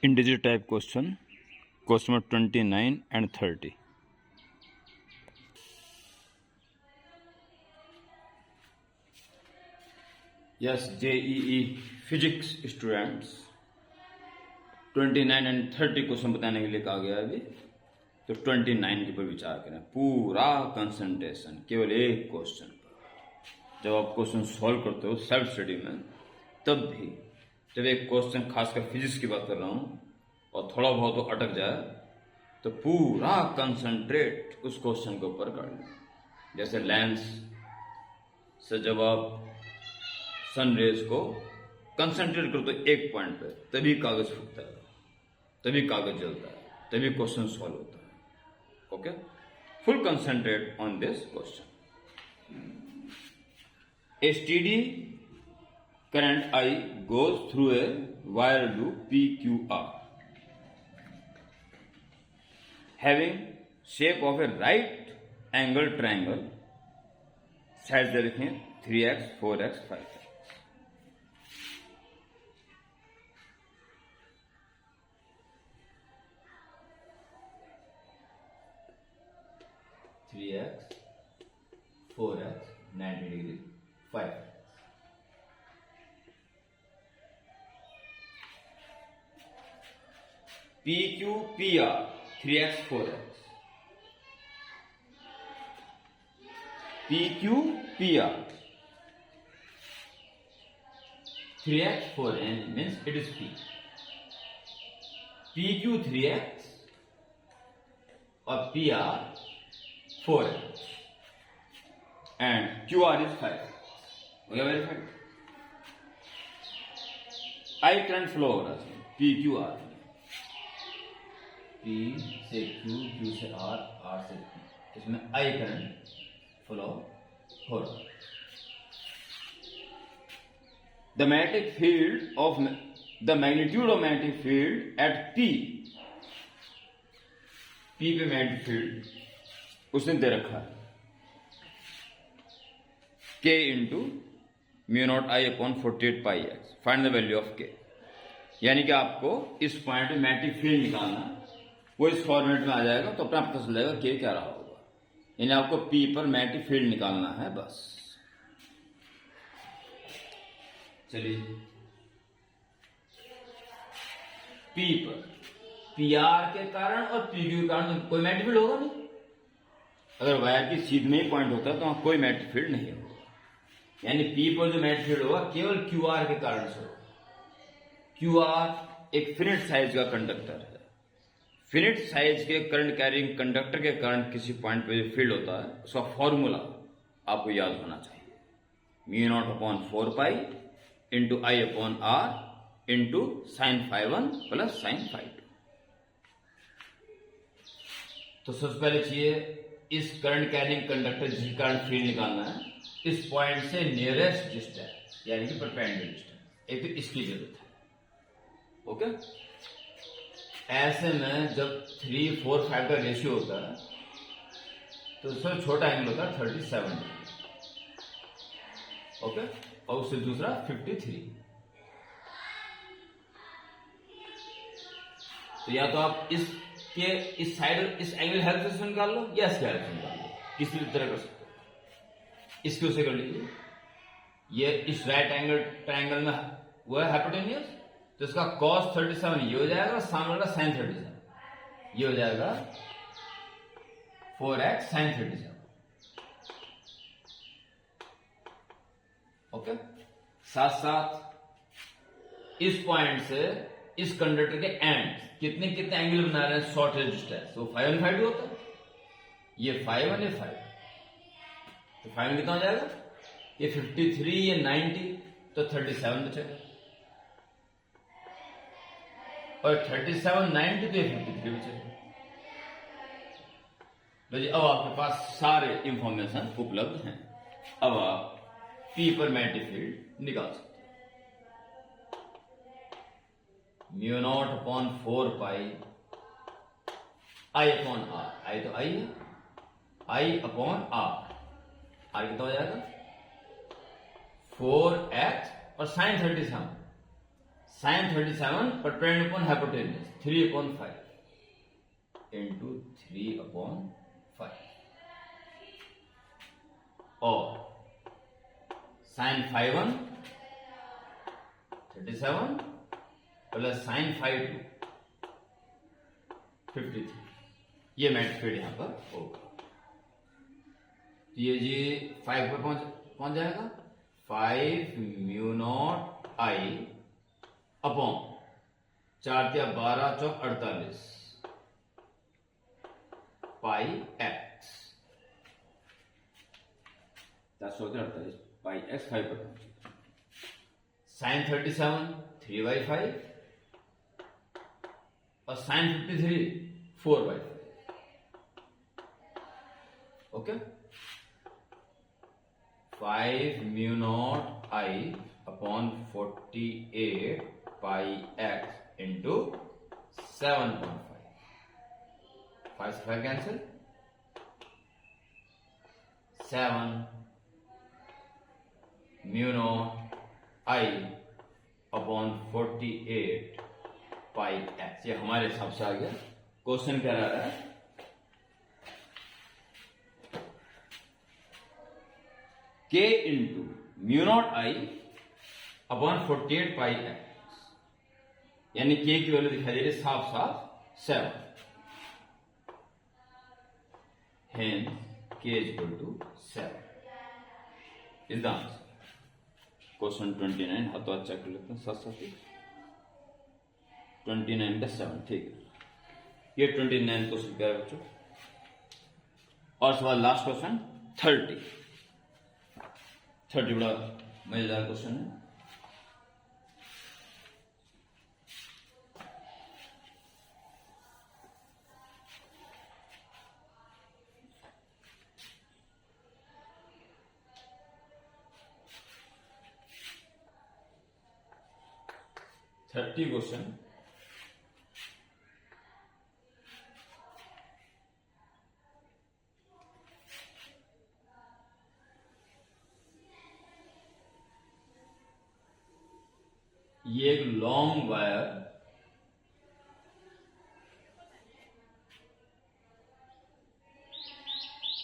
Integer type question number 29 and 30. Yes, JEE physics students 29 and 30 question बताने के लिए कहा गया है अभी। तो 29 के ऊपर विचार करें, पूरा कंसंट्रेशन केवल एक क्वेश्चन पर। जब आप क्वेश्चन सॉल्व करते हो सेल्फ स्टडी में, तब भी जब एक क्वेश्चन खासकर फिजिक्स की बात कर रहा हूं और थोड़ा बहुत तो अटक जाए, तो पूरा कंसंट्रेट उस क्वेश्चन के ऊपर कर लें। जैसे लेंस से जब आप सन रेज को कंसंट्रेट करो तो एक पॉइंट पे, तभी कागज फूटता है, तभी कागज जलता है, तभी क्वेश्चन सॉल्व होता है। Okay, full concentrate on this question. A steady current I goes through a wire loop PQR having shape of a right angle triangle, sides दे रखे हैं 3x, 4x, 5x। Three x, 4x, 90 degree, 5x। PQ PR 3x 4x, PQ PR 3x 4x means it is P, PQ 3x और PR 4x and QR is 5x। हो गया verified. I current flow हो रहा है PQR, P से Q, Q से R, R से P, इसमें I करंट फ्लो हो रहा है। The magnetic field of the magnitude of magnetic field at P पे मैग्नेटिक फील्ड उसने दे रखा है K into mu naught I upon 48 pi x. Find the value of K, यानी कि आपको इस पॉइंट में मैग्नेटिक फील्ड निकालना है। वो इस फॉर्मेट में आ जाएगा तो अपना पता चल जाएगा K क्या रहा होगा। यानी आपको P पर मैग्नेटिक फील्ड निकालना है बस। चलिए, P पर PR के कारण और PQ के कारण कोई मैग्नेटिक फील्ड होगा नहीं। अगर वायर की सीध में ही पॉइंट होता है तो वहां कोई मैग्नेटिक फील्ड नहीं होगा। यानी P पर जो मैग्नेटिक फील्ड होगा केवल QR के कारण से होगा। QR एक फिनिट साइज का कंडक्टर है। फिनिट साइज के करंट कैरिंग कंडक्टर के कारण किसी पॉइंट पे जो फील्ड होता है उसका फॉर्मूला आपको याद होना चाहिए, mu not upon 4 pi into I upon R into sine φ1 plus sine φ2। तो सबसे पहले चाहिए इस करंट कैरिंग कंडक्टर जिसके कारण फील्ड निकालना है, इस पॉइंट से नियरेस्ट डिस्टेंस यानी कि परपेंडिकुलर डिस्टेंस, एक तो इसकी जरूरत है। ओके, ऐसे में जब 3, 4, 5 का रेशियो होता है तो उसमें छोटा एंगल होता है 37 डिग्री। ओके, और उससे दूसरा 53। तो या तो आप इस साइड इस एंगल हेल्प से निकाल लो या इसके हेल्प से निकाल लो, किसी भी तरह कर सकते हो। इसके उसे कर लीजिए। ये इस राइट एंगल ट्रायंगल में वो है हाइपोटेन्यूज, तो इसका cos 37 ये हो जाएगा, सामने का sin 37 ये हो जाएगा 4x sin 37। ओके, साथ साथ इस पॉइंट से इस कंडक्टर के एंड कितने कितने एंगल बना रहे हैं शॉर्टेज डिस्टेंस, तो 5 और 5 होता है। ये 5 और ये 5, तो 5 कितना हो जाएगा, ये 53, ये 90, तो 37 बचेगा। और 37, 90 तो 53 बचेगा। जी, अब आपके पास सारे इंफॉर्मेशन उपलब्ध हैं। अब आप P पर मैग्नेटिक फील्ड निकाल सकते हैं। Mu not upon 4 pi I upon R, I तो I है, I अपॉन R कितना हो जाएगा 4x और साइन 37, साइन 37 पर डिपेंड अपॉन हाइपोटेन्यूज 3/5 इंटू 3/5 और साइन 51 37 प्लस साइन 52 53 ये मैट्रिक्स यहां पर होगा। तो ये जी 5 पर पहुंच जाएगा 5 म्यू नॉट आई अपॉन 4 या 12 चौक 48 पाई एक्स 48 पाई एक्स 5 पर साइन 37 3/5 और sign 53 4/5 okay 5 mu not I upon 48 pi x into 7.5 5 से 5 cancel 7 mu not I upon 48 pi x ये हमारे हिसाब से आ गया। क्वेश्चन क्या रहा है के into mu not I upon 48 pi x यानी के की वैल्यू दिखाई दे रही है साफ 7 hence k is equal to 7 is the answer। Question 29 हाथों चेक कर लेते हैं साथ साथ 29 का 7 ठीक है ये 29 क्वेश्चन क्या है बच्चों। और सवाल लास्ट क्वेश्चन 30 बड़ा मजेदार क्वेश्चन है। थर्टी क्वेश्चन ये एक लॉन्ग वायर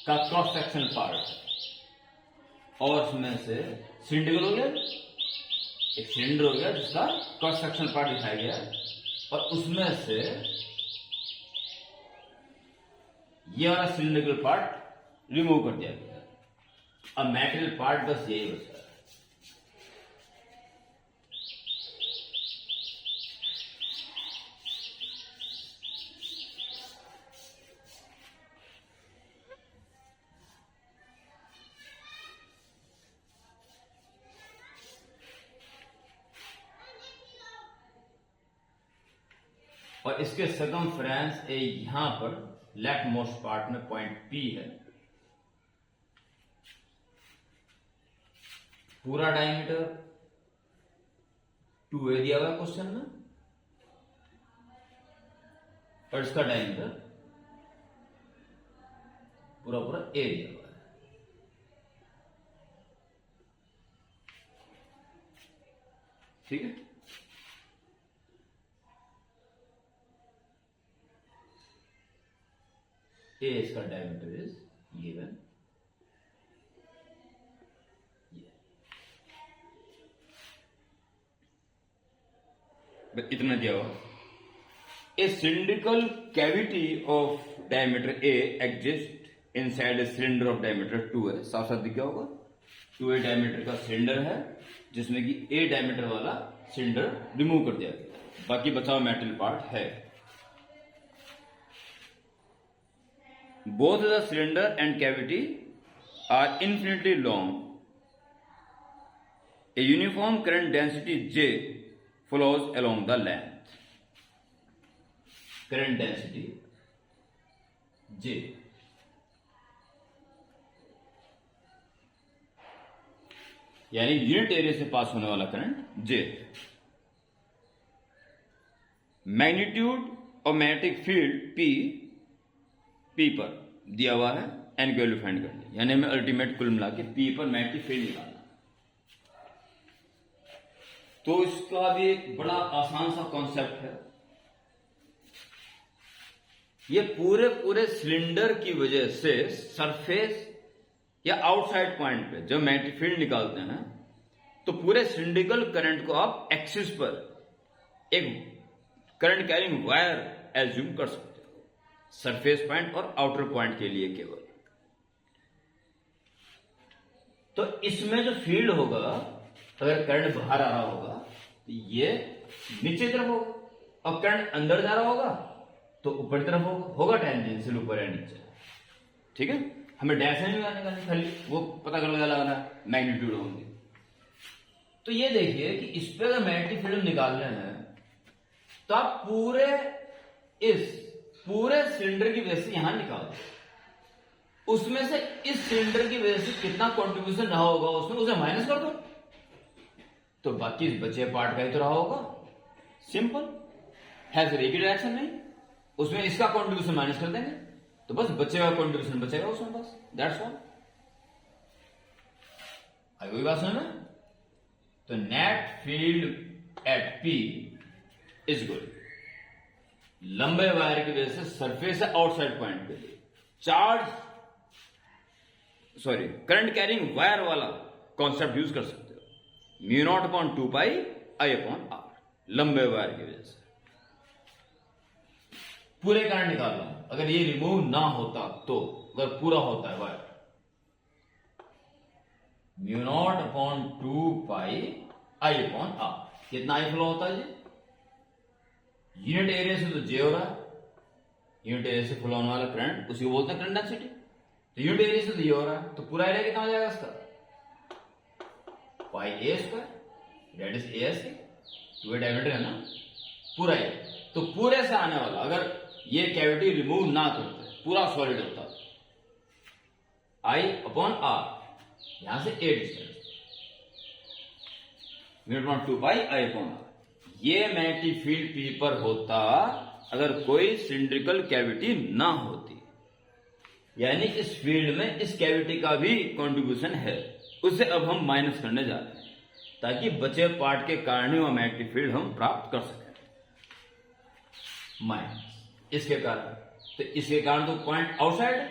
का क्रॉस सेक्शन पार्ट और उसमें से सिलिंड्रिकल हो गया एक सिलेंडर हो गया जिसका क्रॉस सेक्शन पार्ट दिखाया गया और उसमें से ये वाला सिलिंड्रिकल पार्ट रिमूव कर दिया गया। अब मेटेरियल पार्ट बस यही बचा है। और इसके सर्कमफ्रेंस यहां पर लेफ्ट मोस्ट पार्ट में पॉइंट पी है। पूरा डायमीटर 2a दिया हुआ है क्वेश्चन में और इसका डायमीटर पूरा पूरा a दिया हुआ है। ठीक है A इसका डायमीटर इज गिवन इतना दिया हुआ। A cylindrical cavity of diameter A exist inside a cylinder of diameter 2 है। साफ साफ दिखा होगा 2a डायमीटर का सिलेंडर है जिसमें कि A डायमीटर वाला सिलेंडर रिमूव कर दिया गया, बाकी बचा हुआ मेटल पार्ट है। Both the cylinder and cavity are infinitely long. A uniform current density J flows along the length. Current density J यानी यूनिट एरिया से पास होने वाला करंट J। मैग्नीट्यूड और मैग्नेटिक फील्ड P पर दिया हुआ है, एन की वैल्यू फाइंड करनी है, यानी हमें अल्टीमेट कुल मिला के P पर मैग्नेटिक फील्ड निकालना। तो इसका भी एक बड़ा आसान सा कॉन्सेप्ट है। ये पूरे पूरे सिलेंडर की वजह से सरफेस या आउटसाइड पॉइंट पे जब मैग्नेटिक फील्ड निकालते हैं तो पूरे सिलिंड्रिकल करंट को आप एक्सिस पर एक करंट कैरिंग वायर एज्यूम कर सकते हो, सरफेस पॉइंट और आउटर पॉइंट के लिए केवल। तो इसमें जो फील्ड होगा, अगर करंट बाहर आ रहा होगा तो ये नीचे तरफ होगा, और करंट अंदर जा रहा होगा तो ऊपर तरफ होगा टेंजेंशियल ऊपर या नीचे। ठीक है, हमें डायरेक्शन भी आने का नहीं, खाली वो पता कर लगाना मैग्नीट्यूड होंगे। तो ये देखिए कि इस पे अगर मैग्नेटिक फील्ड निकालने हैं तो आप पूरे सिलेंडर की वजह से यहां निकाल दो, उसमें से इस सिलेंडर की वजह से कितना कंट्रीब्यूशन रहा होगा उसमें उसे माइनस कर दो, तो बाकी इस बचे पार्ट का ही तो रहा होगा। सिंपल है, फिर एक ही डायरेक्शन नहीं, उसमें इसका कंट्रीब्यूशन माइनस कर देंगे तो बस बचेगा कंट्रीब्यूशन बचेगा उसमें, बस दैट्स ऑल। आई कोई बात समझ में? तो net field at P is good, लंबे वायर की वजह से सरफेस है आउटसाइड पॉइंट पे करंट कैरिंग वायर वाला कॉन्सेप्ट यूज कर सकते हो। Mu not upon 2 pi I upon R, लंबे वायर की वजह से पूरे करंट निकाल रहा हूं। अगर ये रिमूव ना होता तो, अगर पूरा होता है wire, mu not upon 2 pi I upon R, कितना आई फ्लो होता है जी? यूनिट एरिया से तो जे हो रहा है, यूनिट एरिया से फ्लो होने वाला करंट उसी को बोलते हैं करंट डेंसिटी। तो यूनिट एरिया से तो ये हो रहा है, तो पूरा एरिया कितना हो जाएगा इसका? Pi a square, that is a C, 2 diameter है ना पूरा एरिया। तो पूरे से आने वाला, अगर ये कैविटी रिमूव ना करते, पूरा सॉलिड होता, आई अपॉन आर, यहां से a distance, mu not 2 pi I upon R. ये मैग्नेटिक फील्ड पी पर होता अगर कोई सिलिंड्रिकल कैविटी ना होती, यानी इस फील्ड में इस कैविटी का भी कंट्रीब्यूशन है, उसे अब हम माइनस करने जा रहे हैं ताकि बचे पार्ट के कारण ही वह मैग्नेटिक फील्ड हम प्राप्त कर सकें। माइनस इसके कारण, तो इसके कारण तो पॉइंट आउटसाइड है,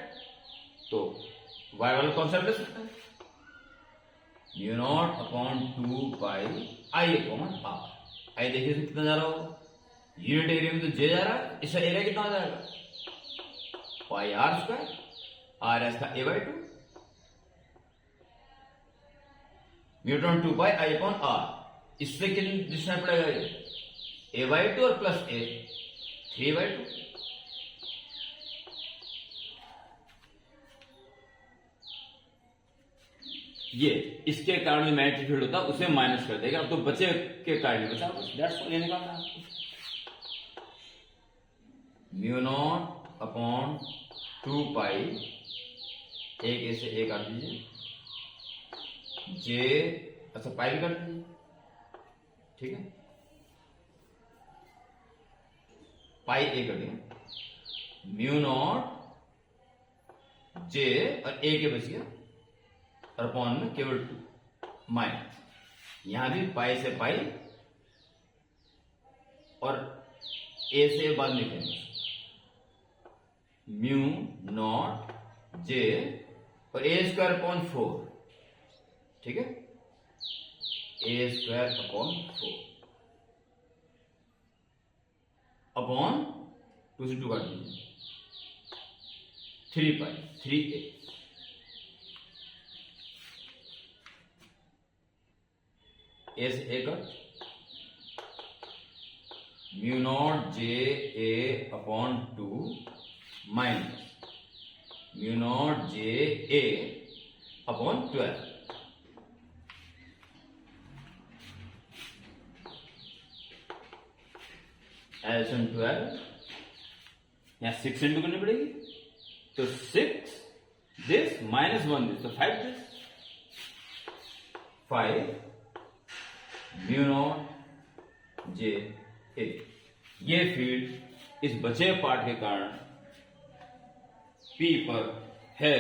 तो वायर वाला कॉन्सेप्ट ले सकते हैं, mu not upon 2 pi I upon R. I देखिए कितना जा रहा होगा, यूनिट एरिया में तो जे जा रहा है, इसका एरिया कितना हो जाएगा? Pi R square, R S का A by 2, mu not 2 pi I upon R. इससे कितनी डिस्टेंस पड़ेगा ये? ए बाई 2 और प्लस ए 3 बाई 2। ये इसके कारण जो मैग्नेटिक फील्ड होता है उसे माइनस कर देगा। अब तो बचे के कारण बचा, बस दैट्स ऑल, ये निकालना है आपको। म्यू नॉट अपॉन 2 पाई, एक ऐसे ए काट दीजिए, जे, अच्छा पाई भी काट दीजिए, ठीक है, पाई ए कर दिया, म्यू नॉट जे और ए के बच गया, और अपॉन में केवल 2 माइनस, यहां भी पाई से पाई और ए से बाद लिखेंगे, म्यू नॉट जे और ए स्क्वायर अपॉन 4, ठीक है, ए स्क्वायर अपॉन 4 अपॉन 2 से 2 काट दीजिए, 3 पाई 3a, ए से ए कट, म्यू नॉट जे ए अपॉन 2 माइनस म्यू नॉट जे ए अपॉन 12, एडिशन 12, यहां 6 इंटू करनी पड़ेगी, तो 6 दिस माइनस 1 दिस, तो 5 दिस, 5 म्यू नॉट जे ए। ये फील्ड इस बचे पार्ट के कारण पी पर है,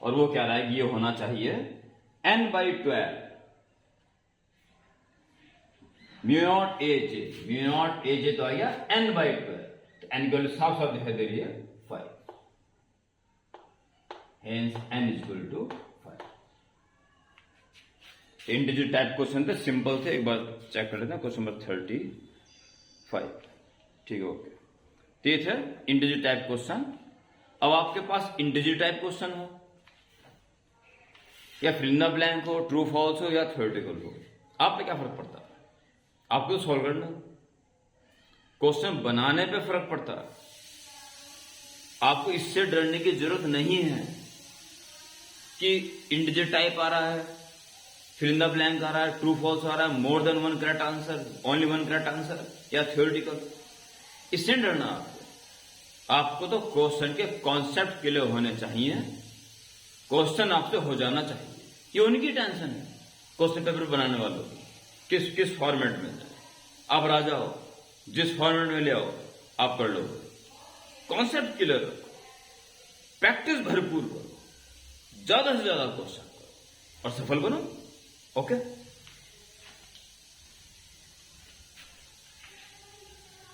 और वो क्या रहा है, ये होना चाहिए n/12 म्यू नॉट ए जे तो आ गया n/12, तो n की वैल्यू साफ साफ दिखाई दे रही है 5, hence n equal to 5। Integer type question थे, सिंपल थे, एक बार चेक कर लेते हैं। क्वेश्चन नंबर 35, ठीक है, ओके। तो ये थे इंटीजर टाइप क्वेश्चन। अब आपके पास इंटीजर टाइप क्वेश्चन हो या फिल इन द ब्लैंक हो, ट्रू फॉल्स हो या थ्योरेटिकल हो, आप पे क्या फर्क पड़ता है? आपको सॉल्व करना, क्वेश्चन बनाने पे फर्क पड़ता है। आपको इससे डरने की जरूरत नहीं है कि इंटीजर टाइप आ रहा है, फिल इन द ब्लैंक आ रहा है, ट्रू फॉल्स आ रहा है, more than one correct answer, only one correct answer, या थ्योरेटिकल। इससे डरना आपको तो क्वेश्चन के कॉन्सेप्ट क्लियर होने चाहिए, क्वेश्चन आपसे हो जाना चाहिए। ये उनकी टेंशन है क्वेश्चन पेपर बनाने वालों की, किस फॉर्मेट में आप राजा हो, जिस फॉर्मेट में ले आओ आप कर लो। कॉन्सेप्ट क्लियर रखो, प्रैक्टिस भरपूर करो, ज्यादा से ज्यादा क्वेश्चन करो और सफल बनो। ओके।